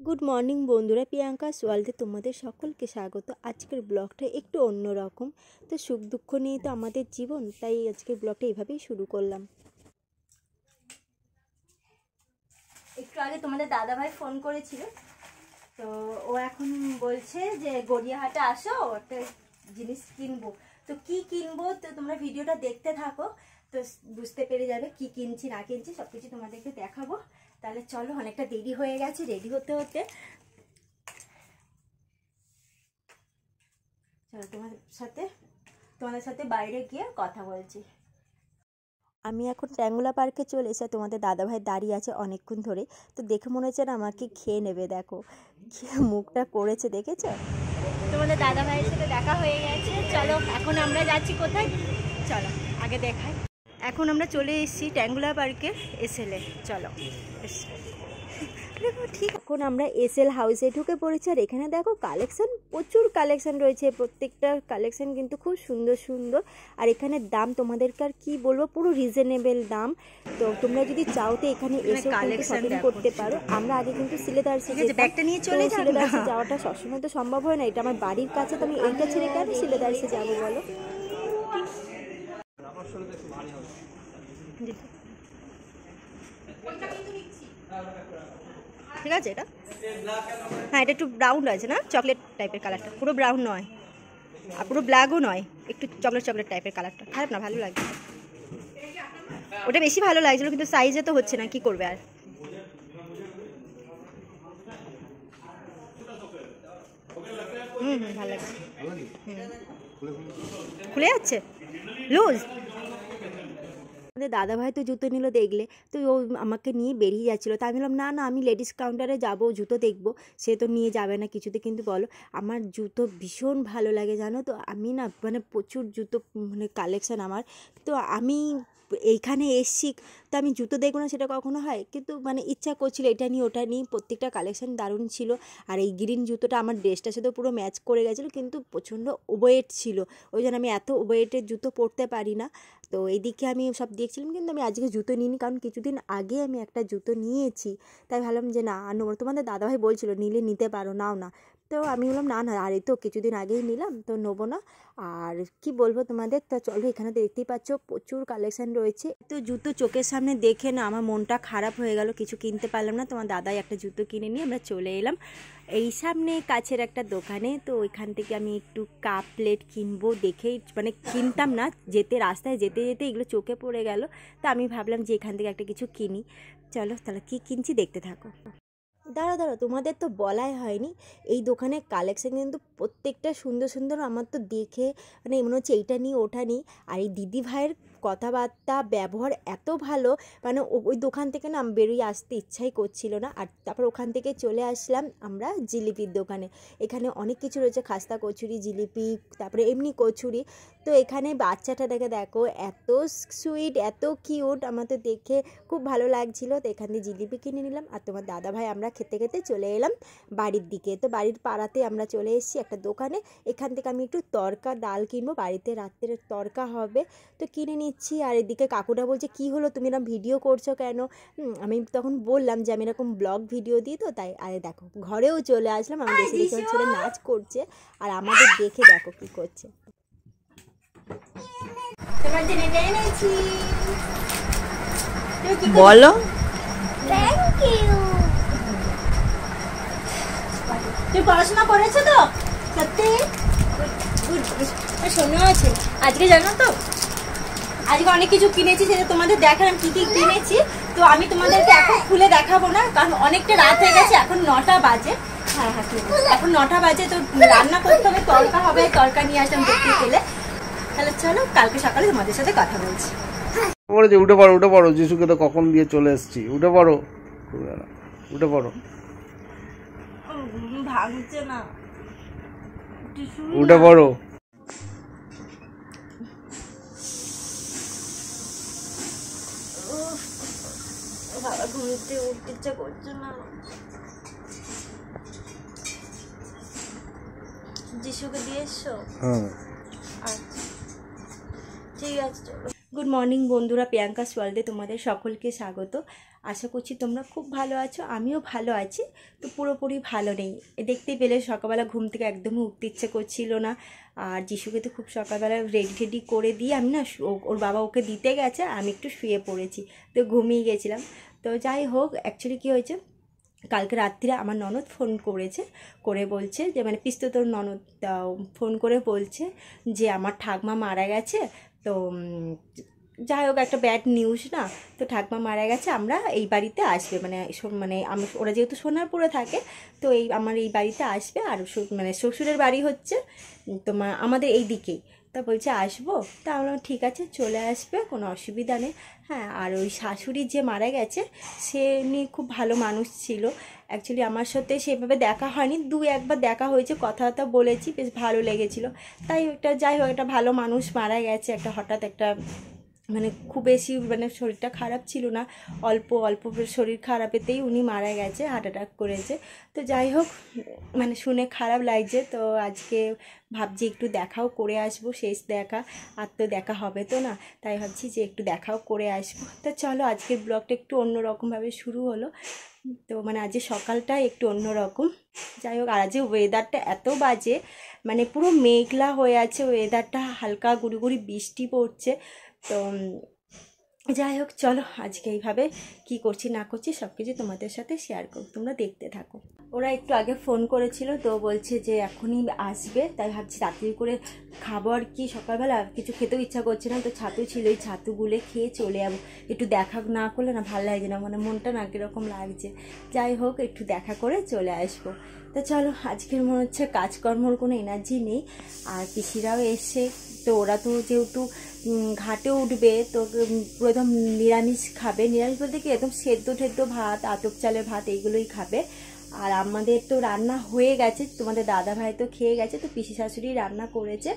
Good morning বন্ধুরা, প্রিয়াঙ্কা ওয়ার্ল্ডে তোমাদের সকলকে স্বাগত। আজকের ব্লগটা একটু অন্যরকম। তো সুখ দুঃখ নিয়ে তো আমাদের জীবন, তাই আজকের ব্লগটা এইভাবেই শুরু করলাম। একটু আগে তোমাদের দাদাভাই ফোন করেছিল, তো ও এখন বলছে যে গড়িয়াহাটে আসো, একটা জিনিস কিনবো। তো কি কিনবো তো তোমরা ভিডিওটা দেখতে থাকো, তো বুঝতে পেরে যাবে কি কিনছি না কিনছি সব কিছু তোমাদেরকে দেখাবো। তাহলে চলো, অনেকটা দেরি হয়ে গেছে রেডি হতে হতে। চলো তোমাদের সাথে বাইরে গিয়ে কথা বলছি। আমি এখন ট্যাঙ্গুলা পার্কে চলে এসে তোমাদের দাদাভাই দাঁড়িয়ে আছে অনেকক্ষণ ধরে। তো দেখে মনে হচ্ছে না আমাকে খেয়ে নেবে, দেখো মুখটা করেছে, দেখেছো? তোমাদের দাদাভাইয়ের সাথে দেখা হয়ে গেছে। চলো এখন আমরা যাচ্ছি কোথায়, চলো আগে দেখাই। এখন আমরা চলে এসেছি ট্যাঙ্গুলা পার্কে এসএলে। চলো ঠিক, এখন আমরা এসএল হাউসে ঢুকে পড়েছি। আর এখানে দেখো কালেকশন, প্রচুর কালেকশন রয়েছে, প্রত্যেকটা কালেকশন কিন্তু খুব সুন্দর সুন্দর। আর এখানে দাম তোমাদেরকে আর কি বলবো, পুরো রিজনেবল দাম। তো তোমরা যদি চাও তো এখানে এসে শপিং করতে পারো। আমরা আগে কিন্তু সিলেদার্সে সিলেদার্সে যাওয়াটা সবসময় তো সম্ভব হয় না, এটা আমার বাড়ির কাছে, তো আমি এইটা ছেড়ে কেন সিলেদার্সে যাবো বলো। ঠিক আছে, এটা হ্যাঁ, এটা একটু ব্রাউন আছে না, চকলেট টাইপের কালারটা, পুরো ব্রাউন নয় আর পুরো ব্ল্যাকও নয়, একটু চকলেট টাইপের কালারটা। খারাপ না, ভালো লাগছে, ওটা বেশি ভালো লাগছিল, কিন্তু সাইজে তো হচ্ছে না, কি করবে আর। ভালো লাগছে, খুলে যাচ্ছে লুজ। আমাদের দাদাভাই তো জুতো নিল দেখলে, তো ও আমাকে নিয়ে বেরিয়ে যাচ্ছিলো। তা আমি বললাম না না, আমি লেডিস কাউন্টারে যাব, জুতো দেখবো। সে তো নিয়ে যাবে না কিছুতে। কিন্তু বলো, আমার জুতো ভীষণ ভালো লাগে জানো তো। আমি না মানে প্রচুর জুতো মানে কালেকশান আমার। তো আমি এইখানে এসছি, তো আমি জুতো দেখবো না সেটা কখনো হয়? কিন্তু মানে ইচ্ছা করছিল এটা নিয়ে ওটা নিয়ে, প্রত্যেকটা কালেকশান দারুণ ছিল। আর এই গ্রিন জুতোটা আমার ড্রেসটার সাথে পুরো ম্যাচ করে গেছিলো, কিন্তু প্রচণ্ড ওয়েট ছিল, ওই জন্য আমি এত ওয়েটের জুতো পরতে পারি না। তো এইদিকে আমি সব দেখছিলাম, কিন্তু আমি আজকে জুতো নিইনি, কারণ কিছুদিন আগে আমি একটা জুতো নিয়েছি। তাই ভাবলাম যে না আর নেবো। তোমাদের দাদাভাই বলছিল নিলে নিতে পারো, নাও না। তো আমি বললাম না না, আর এই তো কিছুদিন আগেই নিলাম, তো নেবো না। আর কি বলবো তোমাদের, তো চলো, এখানে তো দেখতেই পাচ্ছ প্রচুর কালেকশান রয়েছে। তো জুতো চোখের সামনে দেখে না আমার মনটা খারাপ হয়ে গেল, কিছু কিনতে পারলাম না। তোমার দাদাই একটা জুতো কিনে নিয়ে আমরা চলে এলাম এই সামনে কাছের একটা দোকানে। তো ওইখান থেকে আমি একটু কাপ প্লেট কিনবো দেখেই, মানে কিনতাম না, রাস্তায় যেতে যেতে এগুলো চোখে পড়ে গেল। তো আমি ভাবলাম যে এখান থেকে একটা কিছু কিনি। চলো তাহলে কি কিনছি দেখতে থাকো। দাঁড়াও, তোমাদের তো বলাই হয়নি, এই দোকানের কালেকশান কিন্তু প্রত্যেকটা সুন্দর সুন্দর। আমার তো দেখে মানে মনে হচ্ছে এইটা নিই ওটা নিই। আর এই দিদি ভাইয়ের কথাবার্তা ব্যবহার এত ভালো, মানে ওই দোকান থেকে না বেরিয়ে আসতে ইচ্ছাই করছিল না। আর তারপর ওখান থেকে চলে আসলাম আমরা জিলিপির দোকানে। এখানে অনেক কিছু রয়েছে, খাস্তা কচুরি, জিলিপি, তারপরে এমনি কচুরি। তো এখানে বাচ্চাটা দেখো এত সুইট, এত কিউট, আমার তো দেখে খুব ভালো লাগছিল। তো এখান থেকে জিলিপি কিনে নিলাম। আর তোমার দাদাভাই আমরা খেতে খেতে চলে এলাম বাড়ির দিকে। তো বাড়ির পাড়াতে আমরা চলে এসেছি একটা দোকানে। এখান থেকে আমি একটু তড়কা ডাল কিনবো, বাড়িতে রাত্রের তড়কা হবে, তো কিনে নিচ্ছি। আর এদিকে কাকুটা বলছে কি হলো, তুমি এরকম ভিডিও করছো কেন? আমি তখন বললাম যে আমি এরকম ব্লগ ভিডিও দিই, তো তাই। আরে দেখো ঘরেও চলে আসলাম, আমি দেখে দেখে ছেলে নাচ করছে, আর আমাদের দেখে দেখো কি করছে। বলো থ্যাংক ইউ। তুমি পড়াশোনা করেছো তো সত্যি? শোনো আছে আজকে, জানো তো আজকে অনেক কিছু কিনেছি, সেটা তোমাদের দেখালাম কি কি কিনেছি। তো আমি তোমাদেরকে এখন খুলে দেখাবো না, কারণ অনেকটা রাত হয়ে গেছে, এখন 9টা বাজে। হ্যাঁ এখন 9টা বাজে, তো রান্না করতে হবে, তড়কা হবে, তড়কা নিয়ে আসলাম দেখতে গেলে। তাহলে চলো কালকে সকালে তোমাদের সাথে কথা বলছি। উঠে পড়ো, যিশুকে তো কখন দিয়ে চলে এসেছি, উঠে পড়ো, উঠে পড়ো, ভাঙছে না, উঠে পড়ো। ঘুমতে উঠতে ইচ্ছা করছে না। যিশুকে দিয়ে এসছো? আচ্ছা ঠিক আছে, চলো। গুড মর্নিং বন্ধুরা, প্রিয়াঙ্কা ওয়ার্ল্ডে তোমাদের সকলকে স্বাগত। আশা করছি তোমরা খুব ভালো আছো, আমিও ভালো আছি। তো পুরোপুরি ভালো নেই, দেখতেই পেলে সকালবেলা ঘুম থেকে একদমই উঠতে ইচ্ছে করছিল না। আর যিশুকে তো খুব সকালবেলা রেডি টেডি করে দিয়ে আমি না ওর বাবা ওকে দিতে গেছে, আমি একটু শুয়ে পড়েছি, তো ঘুমিয়ে গেছিলাম। তো যাই হোক, অ্যাকচুয়ালি কী হয়েছে, কালকে রাত্রিরে আমার ননদ ফোন করেছে, করে বলছে যে মানে পিস্ততর ননদ ফোন করে বলছে যে আমার ঠাকমা মারা গেছে। তো যাই হোক, একটা ব্যাড নিউজ না। তো ঠাকমা মারা গেছে, আমরা এই বাড়িতে আসবে, মানে ওরা যেহেতু সোনারপুরে থাকে, তো আমার এই বাড়িতে আসবে। আর মানে শ্বশুরের বাড়ি হচ্ছে তোমার আমাদের এই দিকেই। তা বলছে আসবো, তা আমরা ঠিক আছে চলে আসবে, কোনো অসুবিধা নেই। হ্যাঁ, আর ওই শাশুড়ি যে মারা গেছে সে নিয়ে খুব ভালো মানুষ ছিল। অ্যাকচুয়ালি আমার সাথে সেভাবে দেখা হয়নি, একবার দেখা হয়েছে, কথাবার্তা বলেছি, বেশ ভালো লেগেছিলো। তাই একটা যাই হোক, একটা ভালো মানুষ মারা গেছে, একটা হঠাৎ একটা মানে খুব বেশি মানে শরীরটা খারাপ ছিল না, অল্প অল্প শরীর খারাপেতেই উনি মারা গেছে, হার্ট অ্যাটাক করেছে। তো যাই হোক, মানে শুনে খারাপ লাগছে। তো আজকে ভাবছি একটু দেখাও করে আসবো, শেষ দেখা, আর তো দেখা হবে তো না, তাই ভাবছি যে একটু দেখাও করে আসবো। তো চলো, আজকের ব্লগটা একটু অন্যরকমভাবে শুরু হলো। তো মানে আজকে সকালটা একটু অন্যরকম। যাই হোক, আর আজকে ওয়েদারটা এত বাজে, মানে পুরো মেঘলা হয়ে আছে ওয়েদারটা, হালকা গুড়ি গুড়ি বৃষ্টি পড়ছে। তো যাই হোক, চলো আজকে এইভাবে কি করছি না করছি সব কিছু তোমাদের সাথে শেয়ার করো, তোমরা দেখতে থাকো। ওরা একটু আগে ফোন করেছিল, তো বলছে যে এখনই আসবে, তাই ভাবছি তাড়াতাড়ি করে খাবো। আর কি সকালবেলা কিছু খেতেও ইচ্ছা করছে না, তো ছাতু ছিল, ওই ছাতুগুলো খেয়ে চলে যাবো। একটু দেখা না করলে না ভালো লাগছে না, মানে মনটা না কীরকম লাগছে। যাই হোক, একটু দেখা করে চলে আসবো। তো চলো, আজকের মনে হচ্ছে কাজকর্মর কোনো এনার্জি নেই। আর পিসিরাও এসে, তো ওরা তো যেহেতু ঘাটে উঠবে, তো একদম নিরামিষ খাবে। নিরামিষ বলতে কি, একদম সেদ্ধ ঠেদ্ধ ভাত, আতপ চালের ভাত, এইগুলোই খাবে। আর আমাদের তো রান্না হয়ে গেছে, তোমাদের দাদা ভাই তো খেয়ে গেছে, তো পিসি শাশুড়ি রান্না করেছে।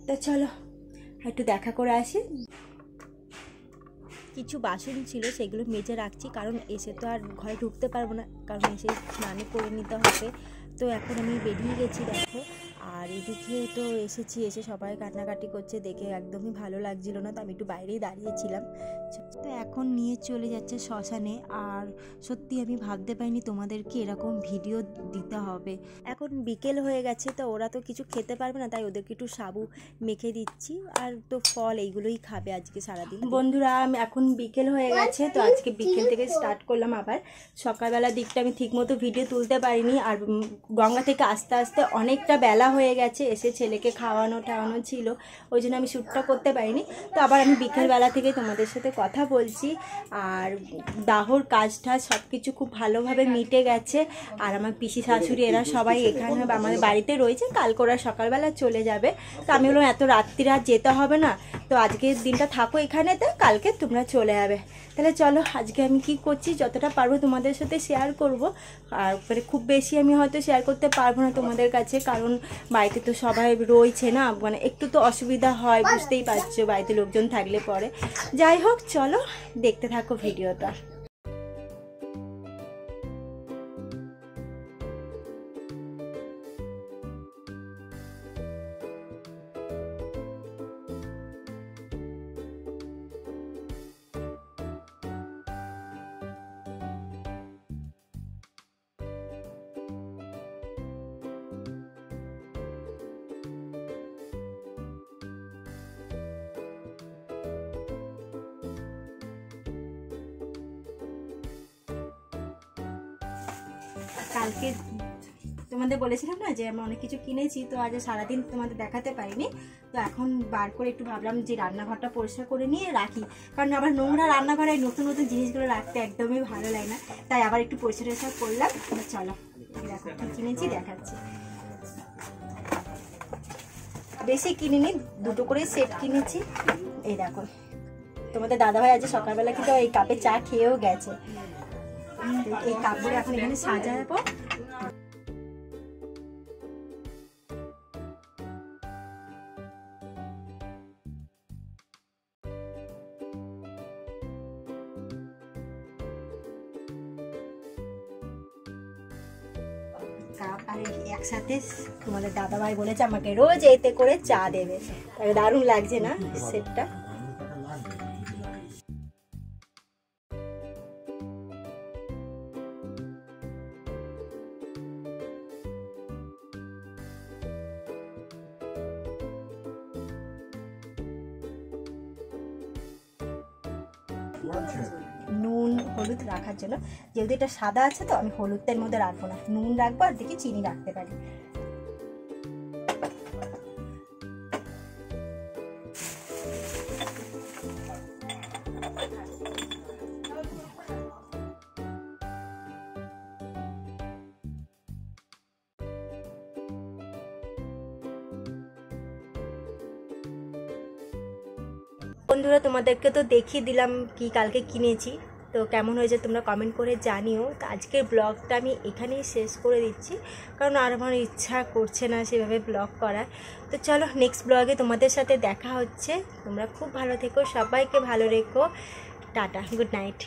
তো চলো একটু দেখা করে আসি। কিছু বাসন ছিল, সেগুলো মেজে রাখছি, কারণ এসে তো আর ঘরে ঢুকতে পারবো না, কারণ এসে স্নান করে নিতে হবে। তো এখন আমি বেরিয়ে গেছি, দেখো। আর এদিকে তো এসে সবাই কান্নাকাটি করছে, দেখে একদমই ভালো লাগছিল না, তো আমি একটু বাইরেই দাঁড়িয়েছিলাম। তো এখন নিয়ে চলে যাচ্ছে শ্মশানে। আর সত্যি আমি ভাবতে পারিনি তোমাদেরকে এরকম ভিডিও দিতে হবে। এখন বিকেল হয়ে গেছে, তো ওরা তো কিছু খেতে পারবে না, তাই ওদেরকে একটু সাবু মেখে দিচ্ছি, আর তো ফল এইগুলোই খাবে আজকে সারাদিন। বন্ধুরা, আমি এখন বিকেল হয়ে গেছে, তো আজকে বিকেল থেকে স্টার্ট করলাম আবার। সকালবেলা দিকটা আমি ঠিকমতো ভিডিও তুলতে পারিনি, আর গঙ্গা থেকে আস্তে আস্তে অনেকটা বেলা হয়ে গেছে, এসে ছেলেকে খাওয়ানো টাওয়ানো ছিল, ওই জন্য আমি শ্যুটটা করতে পারিনি। তো আবার আমি বিকেলবেলা থেকে তোমাদের সাথে কথা বলছি। আর দাহর কাজটা সব কিছু খুব ভালোভাবে মিটে গেছে। আর আমার পিসি শাশুড়ি এরা সবাই এখানে আমাদের বাড়িতে রয়েছে, কালকে ওরা সকালবেলা চলে যাবে। তো আমি বললাম এত রাত্রিরে আর যেতে হবে না, তো আজকের দিনটা থাকো এখানেতে, কালকে তোমরা চলে যাবে। তাহলে চলো, আজকে আমি কি করছি যতটা পারবো তোমাদের সাথে শেয়ার করব। আর খুব বেশি আমি হয়তো শেয়ার করতে পারবো না তোমাদের কাছে, কারণ বাড়িতে তো সবাই রয়েছে না, মানে একটু তো অসুবিধা হয়, বুঝতেই পারছো, বাড়িতে লোকজন থাকলে পরে। যাই হোক, চলো দেখতে থাকো ভিডিওটা। কালকে তোমাদের বলেছিলাম না যে আমি অনেক কিছু কিনেছি, তো আজ সারাদিন তোমাদের দেখাতে পারিনি। তো এখন বার করে একটু ভাবলাম যে রান্নাঘরটা পরিষ্কার করে নিয়ে রাখি, কারণ আবার নোংরা রান্নাঘরে নতুন নতুন জিনিসগুলো রাখতে একদমই ভালো লাগে না, তাই আবার একটু পরিষ্কার টরিষ্কার করলাম। চলো দেখো কি কিনেছি দেখাচ্ছি। বেশি কিনিনি, দুটো করে সেট কিনেছি। এই দেখো, তোমাদের দাদাভাই আজ সকালবেলা কিন্তু এই কাপে চা খেয়েও গেছে। এই কাপগুলো এখন এখানে সাজাবো। কাপ আর একসাথে তোমাদের দাদাভাই বলেছে আমাকে রোজ এতে করে চা দেবে, তাহলে দারুণ লাগছে না সেটটা। নুন হলুদ রাখার জন্য, যেহেতু এটা সাদা আছে তো আমি হলুদের মধ্যে রাখবো না, নুন রাখবো আর দেখি চিনি রাখতে পারি। বন্ধুরা তোমাদেরকে তো দেখিয়ে দিলাম কি কালকে কিনেছি, তো কেমন হয়েছে তোমরা কমেন্ট করে জানিও। তো আজকের ব্লগটা আমি এখানেই শেষ করে দিচ্ছি, কারণ আর আমার ইচ্ছা করছে না সেভাবে ব্লগ করার। তো চলো নেক্সট ব্লগে তোমাদের সাথে দেখা হচ্ছে। তোমরা খুব ভালো থেকো, সবাইকে ভালো রেখো, টাটা, গুড নাইট।